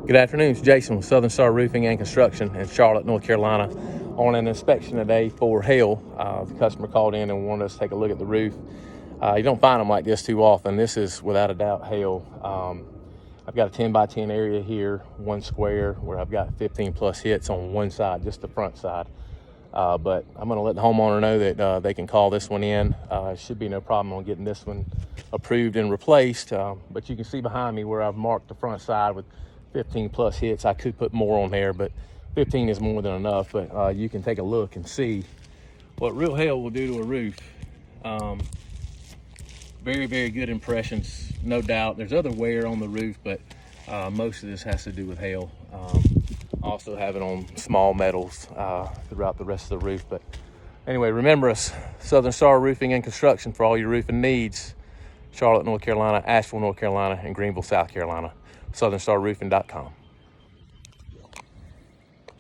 Good afternoon, it's Jason with Southern Star Roofing and Construction in Charlotte, North Carolina. On an inspection today for hail, the customer called in and wanted us to take a look at the roof. You don't find them like this too often. This is without a doubt hail. I've got a 10 by 10 area here, one square, where I've got 15 plus hits on one side, just the front side. But I'm gonna let the homeowner know that they can call this one in. It should be no problem on getting this one approved and replaced. But you can see behind me where I've marked the front side with 15 plus hits. I could put more on there, but 15 is more than enough. But you can take a look and see what real hail will do to a roof. Very, very good impressions, no doubt. There's other wear on the roof, but most of this has to do with hail. Also have it on small metals throughout the rest of the roof. But anyway, remember us, Southern Star Roofing and Construction, for all your roofing needs. Charlotte, North Carolina, Asheville, North Carolina, and Greenville, South Carolina. SouthernStarRoofing.com.